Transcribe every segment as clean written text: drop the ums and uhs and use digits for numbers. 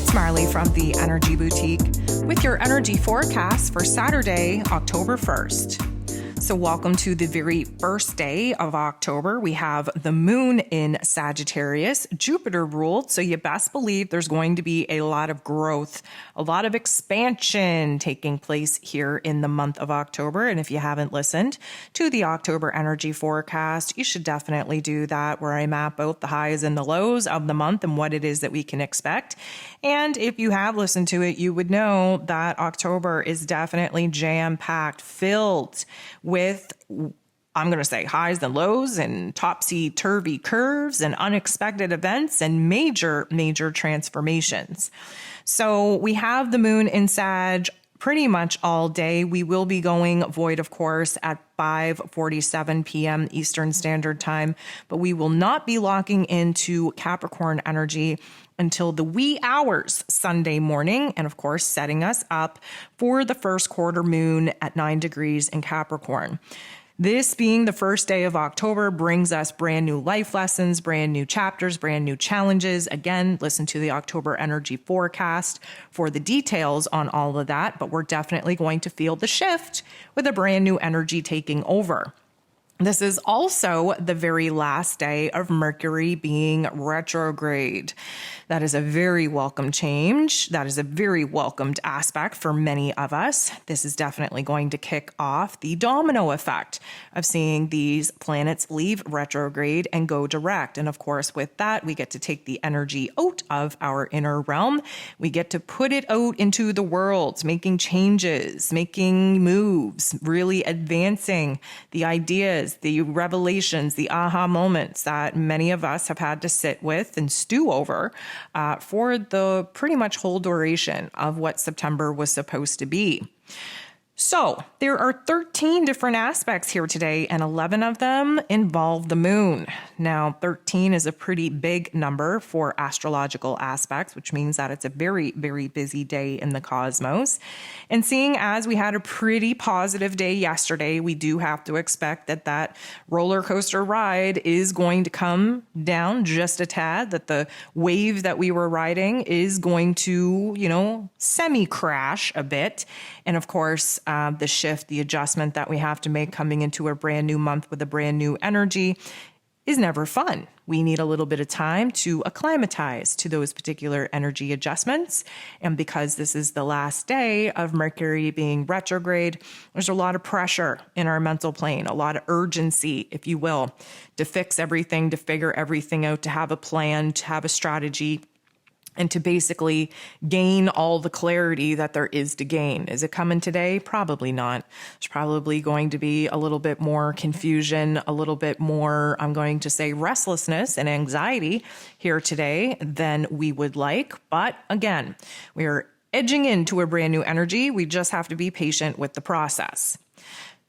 it's Marley from the Energy Boutique with your energy forecast for Saturday, October 1st. So welcome to the very first day of October. We have the moon in Sagittarius, Jupiter ruled, so you best believe there's going to be a lot of growth, a lot of expansion taking place here in the month of October. And if you haven't listened to the October energy forecast, you should definitely do that, where I map out the highs and the lows of the month and what it is that we can expect. And if you have listened to it, you would know that October is definitely jam-packed, filled with, I'm going to say, highs and lows and topsy-turvy curves and unexpected events and major transformations. So we have the moon in Sag pretty much all day. We will be going void, of course, at 5:47 p.m. Eastern Standard Time, but we will not be locking into Capricorn energy until the wee hours Sunday morning, and of course, setting us up for the first quarter moon at 9 degrees in Capricorn. This being the first day of October brings us brand new life lessons, brand new chapters, brand new challenges. Again, listen to the October energy forecast for the details on all of that, but we're definitely going to feel the shift with a brand new energy taking over. This is also the very last day of Mercury being retrograde. That is a very welcome change. That is a very welcomed aspect for many of us. This is definitely going to kick off the domino effect of seeing these planets leave retrograde and go direct. And of course, with that, we get to take the energy out of our inner realm. We get to put it out into the world, making changes, making moves, really advancing the ideas, the revelations, the aha moments that many of us have had to sit with and stew over for the pretty much whole duration of what September was supposed to be. So there are 13 different aspects here today, and 11 of them involve the moon. Now, 13 is a pretty big number for astrological aspects, which means that it's a very, very busy day in the cosmos. And seeing as we had a pretty positive day yesterday, we do have to expect that roller coaster ride is going to come down just a tad, that the wave that we were riding is going to, semi-crash a bit. And of course, the shift, the adjustment that we have to make coming into a brand new month with a brand new energy is never fun. We need a little bit of time to acclimatize to those particular energy adjustments. And because this is the last day of Mercury being retrograde, there's a lot of pressure in our mental plane, a lot of urgency, if you will, to fix everything, to figure everything out, to have a plan, to have a strategy, and to basically gain all the clarity that there is to gain. Is it coming today? Probably not. There's probably going to be a little bit more confusion, a little bit more, I'm going to say, restlessness and anxiety here today than we would like. But again, we are edging into a brand new energy. We just have to be patient with the process.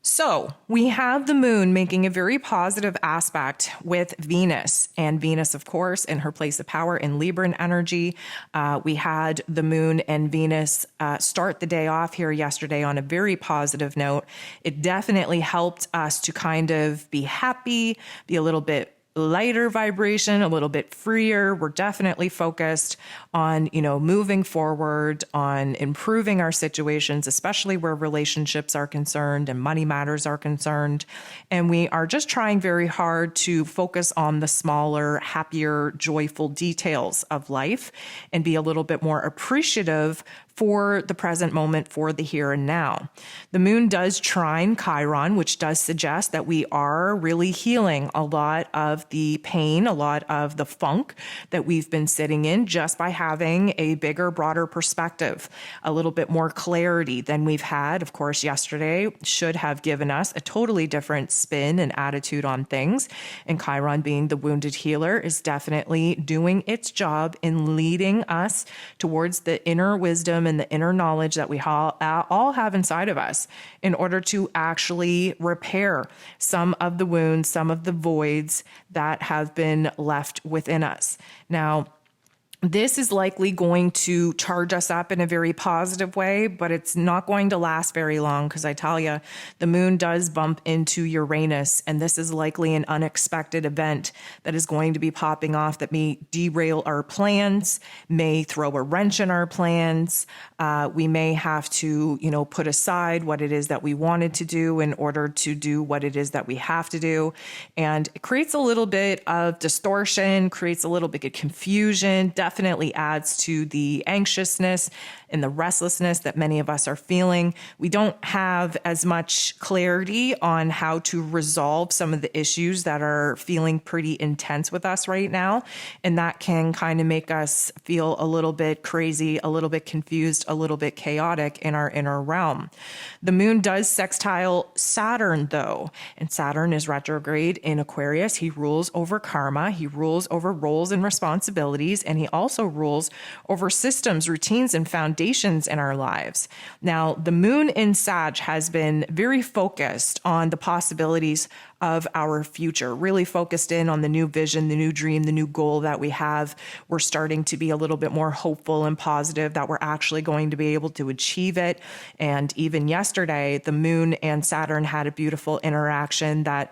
So we have the moon making a very positive aspect with Venus, and Venus, of course, in her place of power in Libran energy. We had the moon and Venus start the day off here yesterday on a very positive note. It definitely helped us to kind of be happy, be a little bit lighter vibration, a little bit freer. We're definitely focused on, moving forward, on improving our situations, especially where relationships are concerned and money matters are concerned. And we are just trying very hard to focus on the smaller, happier, joyful details of life and be a little bit more appreciative for the present moment, for the here and now. The moon does trine Chiron, which does suggest that we are really healing a lot of the pain, a lot of the funk that we've been sitting in just by having a bigger, broader perspective, a little bit more clarity than we've had. Of course, yesterday should have given us a totally different spin and attitude on things. And Chiron, being the wounded healer, is definitely doing its job in leading us towards the inner wisdom and the inner knowledge that we all have inside of us in order to actually repair some of the wounds, some of the voids that have been left within us. Now, This is likely going to charge us up in a very positive way, but it's not going to last very long because I tell you, the moon does bump into Uranus, and this is likely an unexpected event that is going to be popping off that may derail our plans, may throw a wrench in our plans. We may have to, put aside what it is that we wanted to do in order to do what it is that we have to do. And it creates a little bit of distortion, creates a little bit of confusion, definitely adds to the anxiousness and the restlessness that many of us are feeling. We don't have as much clarity on how to resolve some of the issues that are feeling pretty intense with us right now. And that can kind of make us feel a little bit crazy, a little bit confused, a little bit chaotic in our inner realm. The moon does sextile Saturn though, and Saturn is retrograde in Aquarius. He rules over karma. He rules over roles and responsibilities, and he also rules over systems, routines, and foundations in our lives. Now, the moon in Sag has been very focused on the possibilities of our future, really focused in on the new vision, the new dream, the new goal that we have. We're starting to be a little bit more hopeful and positive that we're actually going to be able to achieve it. And even yesterday, the moon and Saturn had a beautiful interaction that,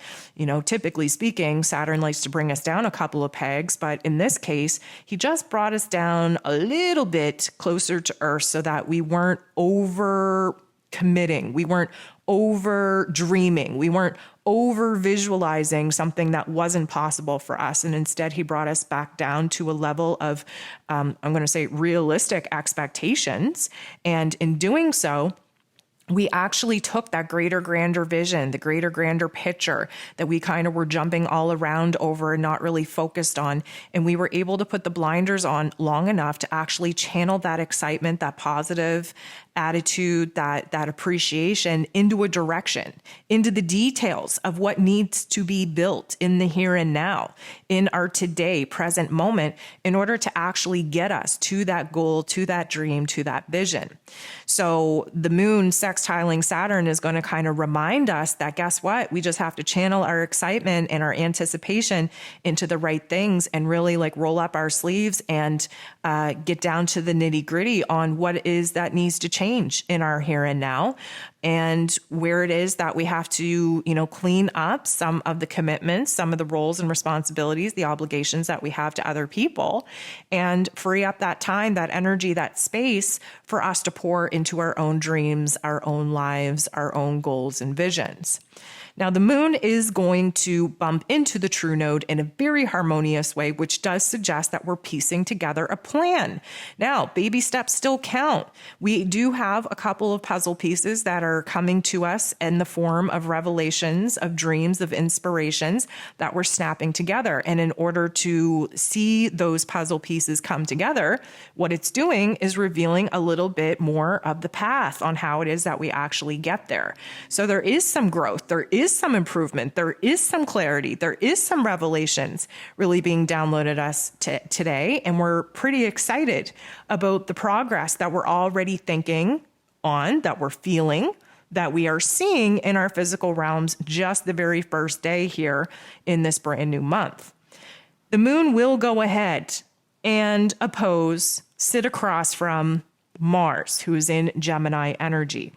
typically speaking, Saturn likes to bring us down a couple of pegs. But in this case, he just brought us down a little bit closer to Earth so that we weren't over committing. We weren't over dreaming. We weren't over visualizing something that wasn't possible for us. And instead, he brought us back down to a level of, I'm going to say, realistic expectations. And in doing so, we actually took that greater, grander vision, the greater, grander picture that we kind of were jumping all around over and not really focused on. And we were able to put the blinders on long enough to actually channel that excitement, that positive attitude, that appreciation into a direction, into the details of what needs to be built in the here and now, in our today, present moment, in order to actually get us to that goal, to that dream, to that vision. So the moon sextiling Saturn is going to kind of remind us that, guess what? We just have to channel our excitement and our anticipation into the right things and really roll up our sleeves and get down to the nitty gritty on what it is that needs to change in our here and now, and where it is that we have to, clean up some of the commitments, some of the roles and responsibilities, the obligations that we have to other people, and free up that time, that energy, that space for us to pour into our own dreams, our own lives, our own goals and visions. Now, the moon is going to bump into the true node in a very harmonious way, which does suggest that we're piecing together a plan. Now, baby steps still count. We do have a couple of puzzle pieces that are coming to us in the form of revelations, of dreams, of inspirations that we're snapping together. And in order to see those puzzle pieces come together, what it's doing is revealing a little bit more of the path on how it is that we actually get there. So there is some growth. There is some improvement. There is some clarity. There is some revelations really being downloaded us today. And we're pretty excited about the progress that we're already thinking on, that we're feeling, that we are seeing in our physical realms just the very first day here in this brand new month. The moon will go ahead and sit across from Mars, who is in Gemini energy.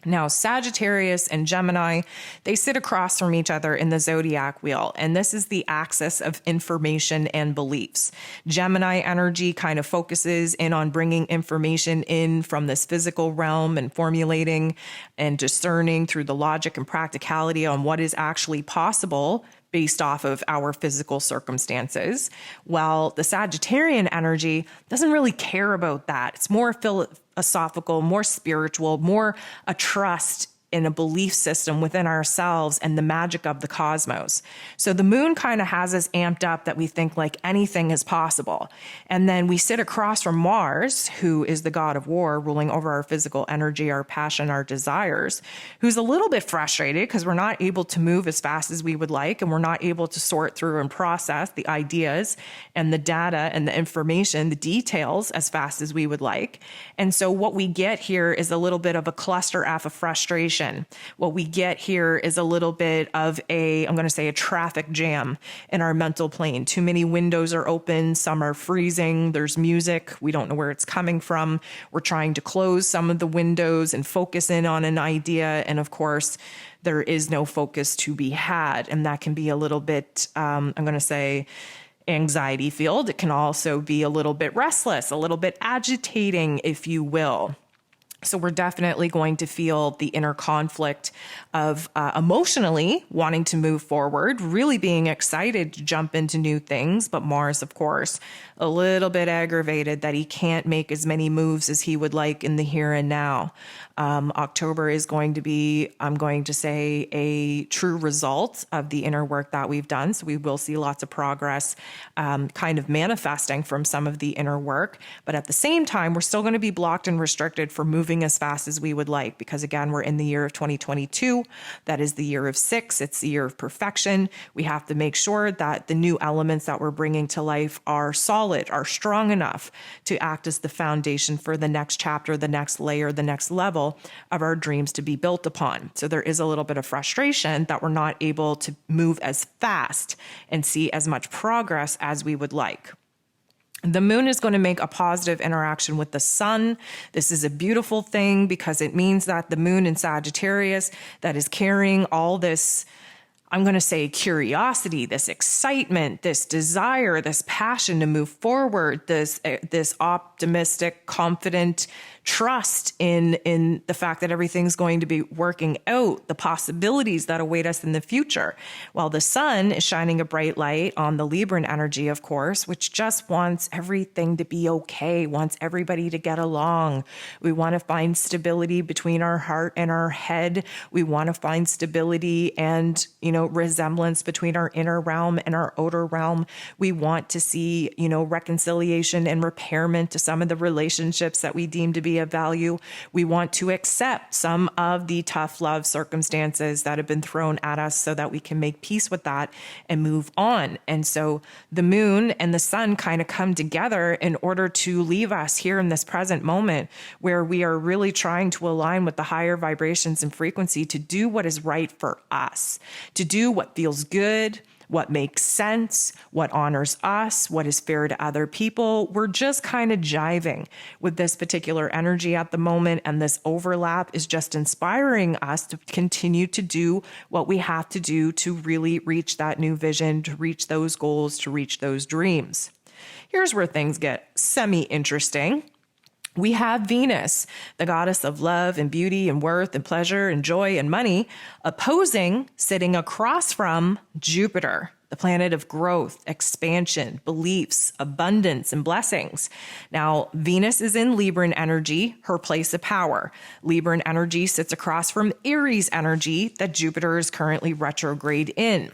Now, Sagittarius and Gemini, they sit across from each other in the zodiac wheel, and this is the axis of information and beliefs. Gemini energy kind of focuses in on bringing information in from this physical realm and formulating and discerning through the logic and practicality on what is actually possible based off of our physical circumstances, while the Sagittarian energy doesn't really care about that. It's more philosophical, more spiritual, more a trust in a belief system within ourselves and the magic of the cosmos. So the moon kind of has us amped up that we think anything is possible. And then we sit across from Mars, who is the god of war, ruling over our physical energy, our passion, our desires, who's a little bit frustrated because we're not able to move as fast as we would like, and we're not able to sort through and process the ideas and the data and the information, the details as fast as we would like. And so what we get here is a little bit of a cluster F of frustration confusion. What we get here is a little bit of I'm going to say a traffic jam in our mental plane. Too many windows are open. Some are freezing. There's music. We don't know where it's coming from. We're trying to close some of the windows and focus in on an idea. And of course, there is no focus to be had. And that can be a little bit, I'm going to say, anxiety filled. It can also be a little bit restless, a little bit agitating, if you will. So we're definitely going to feel the inner conflict of emotionally wanting to move forward, really being excited to jump into new things. But Mars, of course, a little bit aggravated that he can't make as many moves as he would like in the here and now. October is going to be, I'm going to say, a true result of the inner work that we've done. So we will see lots of progress kind of manifesting from some of the inner work. But at the same time, we're still going to be blocked and restricted for moving as fast as we would like, because again, we're in the year of 2022. That is the year of 6. It's the year of perfection. We have to make sure that the new elements that we're bringing to life are solid, are strong enough to act as the foundation for the next chapter, the next layer, the next level of our dreams to be built upon. So there is a little bit of frustration that we're not able to move as fast and see as much progress as we would like. The moon is going to make a positive interaction with the sun. This is a beautiful thing because it means that the moon in Sagittarius that is carrying all this, I'm going to say, curiosity, this excitement, this desire, this passion to move forward, this optimistic, confident trust in the fact that everything's going to be working out, the possibilities that await us in the future. While the sun is shining a bright light on the Libran energy, of course, which just wants everything to be okay, wants everybody to get along. We want to find stability between our heart and our head. We want to find stability and, resemblance between our inner realm and our outer realm. We want to see, reconciliation and repairment to some of the relationships that we deem to be of value. We want to accept some of the tough love circumstances that have been thrown at us so that we can make peace with that and move on. And so the moon and the sun kind of come together in order to leave us here in this present moment where we are really trying to align with the higher vibrations and frequency to do what is right for us, to do what feels good, what makes sense, what honors us, what is fair to other people. We're just kind of jiving with this particular energy at the moment, and this overlap is just inspiring us to continue to do what we have to do to really reach that new vision, to reach those goals, to reach those dreams. Here's where things get semi-interesting. We have Venus, the goddess of love and beauty and worth and pleasure and joy and money, sitting across from Jupiter, the planet of growth, expansion, beliefs, abundance, and blessings. Now, Venus is in Libran energy, her place of power. Libran energy sits across from Aries energy that Jupiter is currently retrograde in.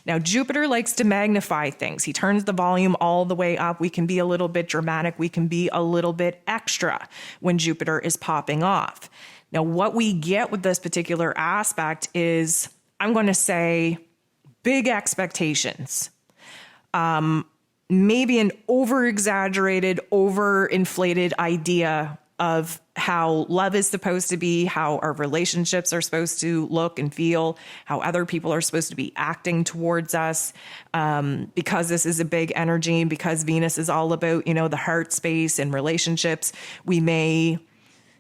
Now, Jupiter likes to magnify things. He turns the volume all the way up. We can be a little bit dramatic. We can be a little bit extra when Jupiter is popping off. Now, what we get with this particular aspect is, I'm going to say, big expectations. Maybe an over-exaggerated, over-inflated idea of how love is supposed to be, how our relationships are supposed to look and feel, how other people are supposed to be acting towards us. Because this is a big energy, because Venus is all about, the heart space and relationships, we may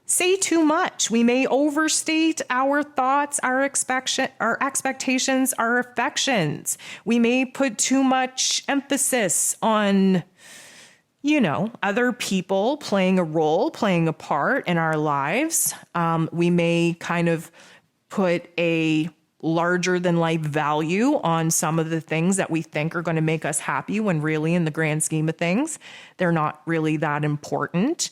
say too much. We may overstate our thoughts, our expectations, our affections. We may put too much emphasis on other people playing a role, playing a part in our lives. We may kind of put a larger than life value on some of the things that we think are going to make us happy when really in the grand scheme of things, they're not really that important.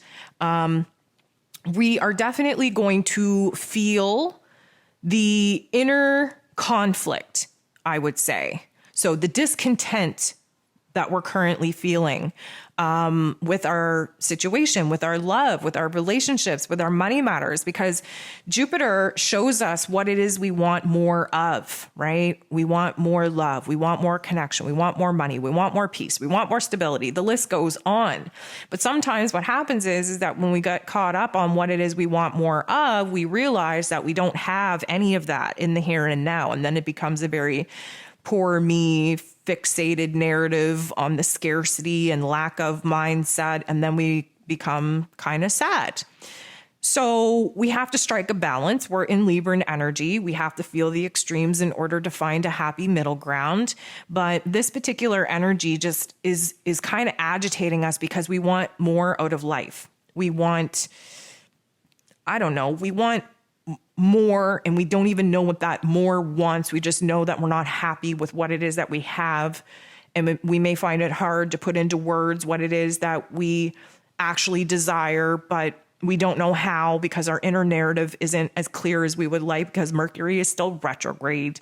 We are definitely going to feel the inner conflict, I would say. So the discontent that we're currently feeling, with our situation, with our love, with our relationships, with our money matters, because Jupiter shows us what it is we want more of, right? We want more love. We want more connection. We want more money. We want more peace. We want more stability. The list goes on. But sometimes what happens is that when we get caught up on what it is we want more of, we realize that we don't have any of that in the here and now. And then it becomes a very poor me fixated narrative on the scarcity and lack of mindset. And then we become kind of sad. So we have to strike a balance. We're in Libran energy. We have to feel the extremes in order to find a happy middle ground. But this particular energy just is kind of agitating us because we want more out of life. We want, we want more, and we don't even know what that more wants. We just know that we're not happy with what it is that we have. And we may find it hard to put into words what it is that we actually desire, but we don't know how because our inner narrative isn't as clear as we would like, because Mercury is still retrograde.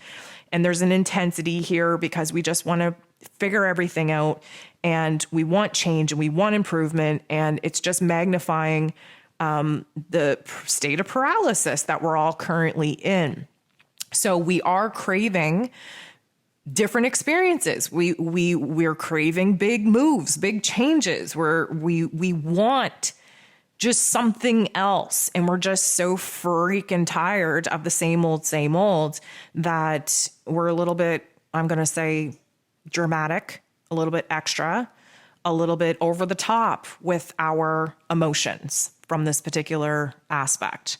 And there's an intensity here because we just want to figure everything out, and we want change and we want improvement. And it's just magnifying the state of paralysis that we're all currently in. So we are craving different experiences. We're craving big moves, big changes, where we want just something else. And we're just so freaking tired of the same old that we're a little bit, I'm going to say, dramatic, a little bit extra, a little bit over the top with our emotions from this particular aspect.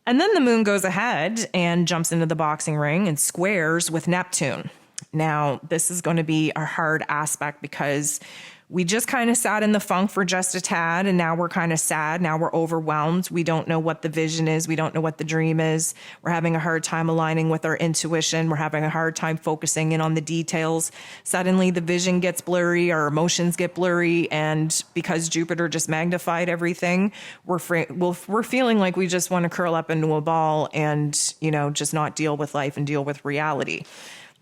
And then the moon goes ahead and jumps into the boxing ring and squares with Neptune. Now, this is going to be a hard aspect because we just kind of sat in the funk for just a tad, and now we're kind of sad. Now we're overwhelmed. We don't know what the vision is. We don't know what the dream is. We're having a hard time aligning with our intuition. We're having a hard time focusing in on the details. Suddenly the vision gets blurry, our emotions get blurry, and because Jupiter just magnified everything, we're feeling like we just want to curl up into a ball and, just not deal with life and deal with reality.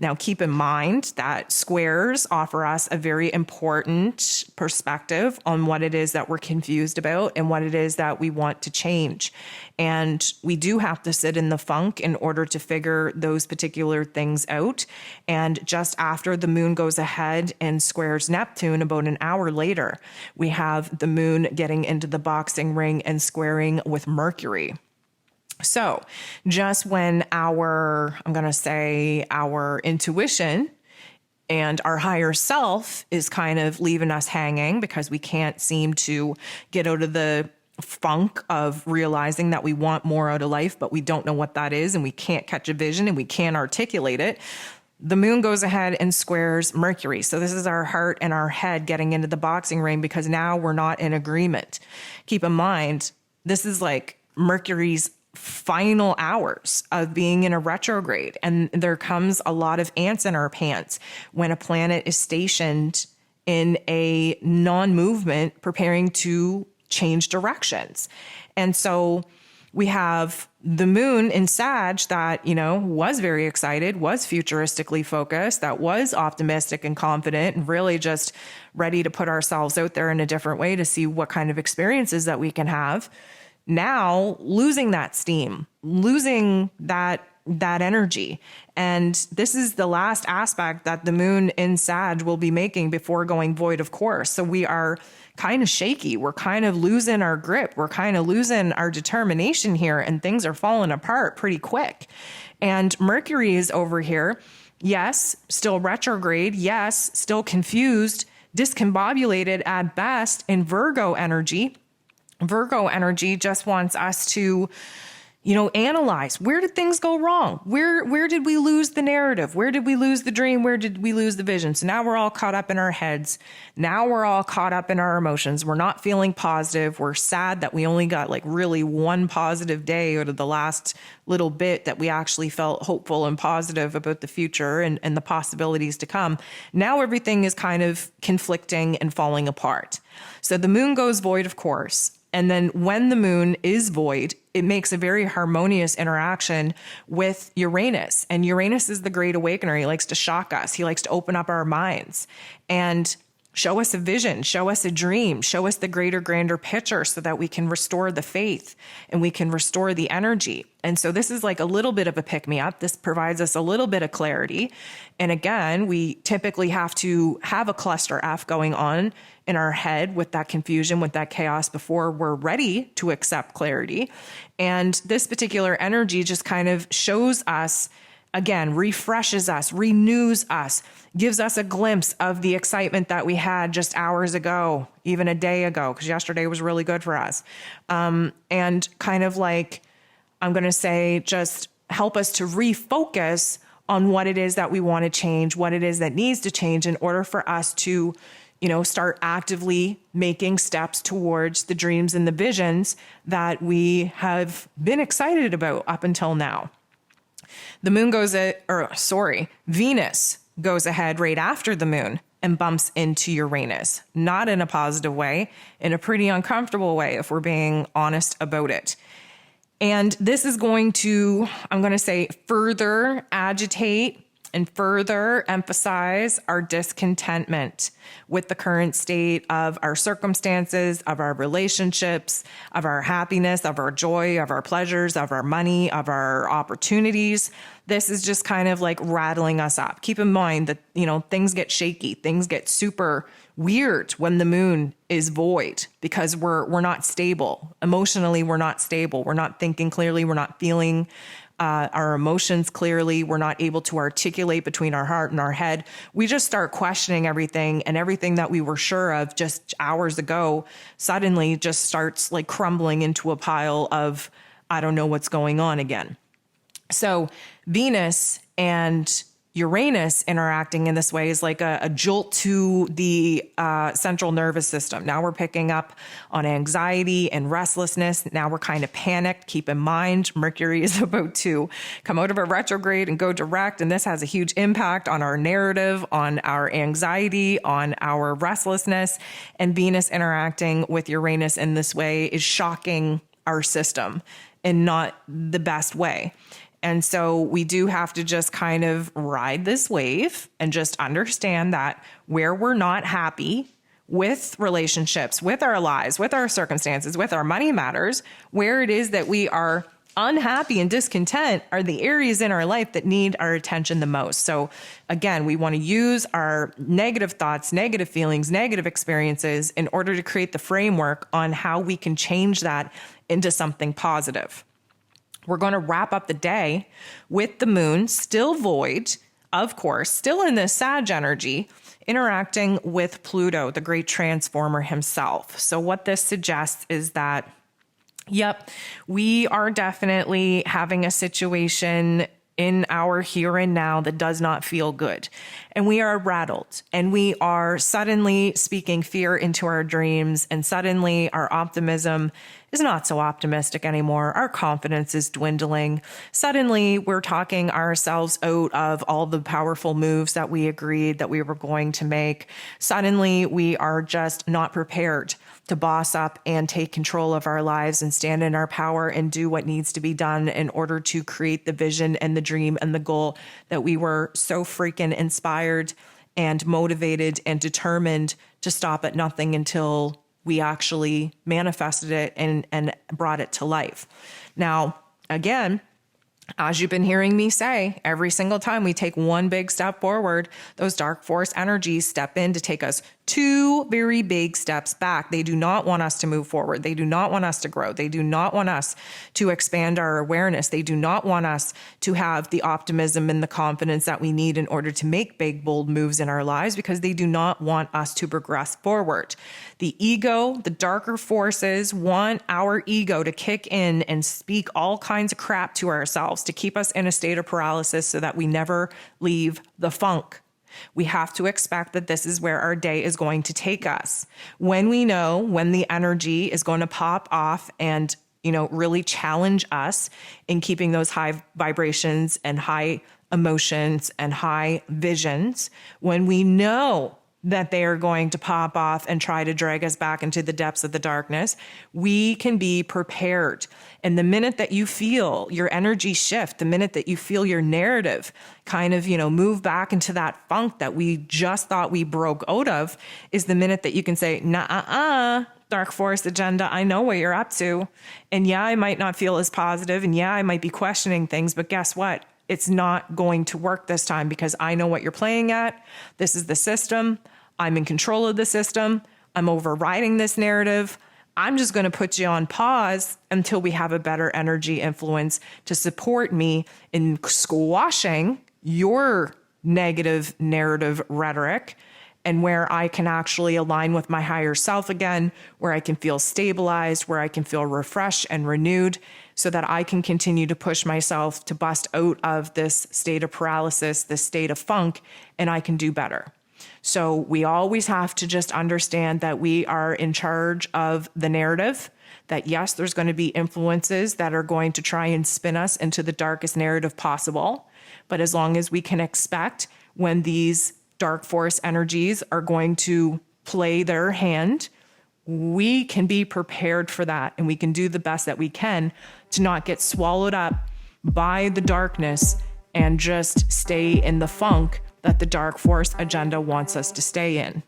Now, keep in mind that squares offer us a very important perspective on what it is that we're confused about and what it is that we want to change. And we do have to sit in the funk in order to figure those particular things out. And just after the moon goes ahead and squares Neptune, about an hour later, we have the moon getting into the boxing ring and squaring with Mercury. So just when our intuition and our higher self is kind of leaving us hanging because we can't seem to get out of the funk of realizing that we want more out of life, but we don't know what that is, and we can't catch a vision and we can't articulate it, the moon goes ahead and squares Mercury. So this is our heart and our head getting into the boxing ring because now we're not in agreement. Keep in mind, this is like Mercury's final hours of being in a retrograde. And there comes a lot of ants in our pants when a planet is stationed in a non-movement, preparing to change directions. And so we have the moon in Sag that, was very excited, was futuristically focused, that was optimistic and confident and really just ready to put ourselves out there in a different way to see what kind of experiences that we can have. Now losing that steam, losing that energy. And this is the last aspect that the moon in Sag will be making before going void of course. So we are kind of shaky. We're kind of losing our grip. We're kind of losing our determination here, and things are falling apart pretty quick. And Mercury is over here. Yes, still retrograde. Yes, still confused, discombobulated at best in Virgo energy. Virgo energy just wants us to, analyze, where did things go wrong? Where did we lose the narrative? Where did we lose the dream? Where did we lose the vision? So now we're all caught up in our heads. Now we're all caught up in our emotions. We're not feeling positive. We're sad that we only got really one positive day out of the last little bit that we actually felt hopeful and positive about the future and the possibilities to come. Now everything is kind of conflicting and falling apart. So the moon goes void, of course. And then when the moon is void, it makes a very harmonious interaction with Uranus. And Uranus is the great awakener. He likes to shock us. He likes to open up our minds and show us a vision, show us a dream, show us the greater, grander picture so that we can restore the faith and we can restore the energy. And so this is like a little bit of a pick-me-up. This provides us a little bit of clarity. And again, we typically have to have a cluster F going on in our head with that confusion, with that chaos before we're ready to accept clarity. And this particular energy just kind of shows us, again, refreshes us, renews us, gives us a glimpse of the excitement that we had just hours ago, even a day ago, because yesterday was really good for us. And kind of like, I'm going to say, just help us to refocus on what it is that we want to change, what it is that needs to change in order for us to, start actively making steps towards the dreams and the visions that we have been excited about up until now. The moon Venus goes ahead right after the moon and bumps into Uranus, not in a positive way, in a pretty uncomfortable way, if we're being honest about it. And this is going to, I'm going to say, further agitate and further emphasize our discontentment with the current state of our circumstances, of our relationships, of our happiness, of our joy, of our pleasures, of our money, of our opportunities. This is just kind of like rattling us up. Keep in mind that, things get shaky, things get super weird when the moon is void because we're not stable. Emotionally, we're not stable. We're not thinking clearly. We're not feeling our emotions clearly. We're not able to articulate between our heart and our head. We just start questioning everything, and everything that we were sure of just hours ago suddenly just starts like crumbling into a pile of, I don't know what's going on again. So Venus and Uranus interacting in this way is like a jolt to the central nervous system. Now we're picking up on anxiety and restlessness. Now we're kind of panicked. Keep in mind, Mercury is about to come out of a retrograde and go direct. And this has a huge impact on our narrative, on our anxiety, on our restlessness. And Venus interacting with Uranus in this way is shocking our system in not the best way. And so we do have to just kind of ride this wave and just understand that where we're not happy with relationships, with our lives, with our circumstances, with our money matters, where it is that we are unhappy and discontent are the areas in our life that need our attention the most. So again, we want to use our negative thoughts, negative feelings, negative experiences in order to create the framework on how we can change that into something positive. We're going to wrap up the day with the moon still void, of course, still in this Sag energy, interacting with Pluto, the great transformer himself. So what this suggests is that, we are definitely having a situation in our here and now that does not feel good. And we are rattled, and we are suddenly speaking fear into our dreams, and suddenly our optimism is not so optimistic anymore. Our confidence is dwindling. Suddenly we're talking ourselves out of all the powerful moves that we agreed that we were going to make. Suddenly we are just not prepared to boss up and take control of our lives and stand in our power and do what needs to be done in order to create the vision and the dream and the goal that we were so freaking inspired and motivated and determined to stop at nothing until we actually manifested it and brought it to life. Now, again, as you've been hearing me say, every single time we take one big step forward, those dark force energies step in to take us two very big steps back. They do not want us to move forward. They do not want us to grow. They do not want us to expand our awareness. They do not want us to have the optimism and the confidence that we need in order to make big, bold moves in our lives, because they do not want us to progress forward. The ego, the darker forces want our ego to kick in and speak all kinds of crap to ourselves to keep us in a state of paralysis so that we never leave the funk. We have to expect that this is where our day is going to take us. When we know when the energy is going to pop off and, really challenge us in keeping those high vibrations and high emotions and high visions, when we know that they are going to pop off and try to drag us back into the depths of the darkness. We can be prepared. And the minute that you feel your energy shift, the minute that you feel your narrative kind of, move back into that funk that we just thought we broke out of, is the minute that you can say, nah, dark force agenda, I know what you're up to. And yeah, I might not feel as positive. And yeah, I might be questioning things, but guess what? It's not going to work this time because I know what you're playing at. This is the system. I'm in control of the system. I'm overriding this narrative. I'm just going to put you on pause until we have a better energy influence to support me in squashing your negative narrative rhetoric, and where I can actually align with my higher self again, where I can feel stabilized, where I can feel refreshed and renewed, so that I can continue to push myself to bust out of this state of paralysis, this state of funk, and I can do better. So we always have to just understand that we are in charge of the narrative, that yes, there's going to be influences that are going to try and spin us into the darkest narrative possible. But as long as we can expect when these dark force energies are going to play their hand, we can be prepared for that, and we can do the best that we can to not get swallowed up by the darkness and just stay in the funk that the dark force agenda wants us to stay in.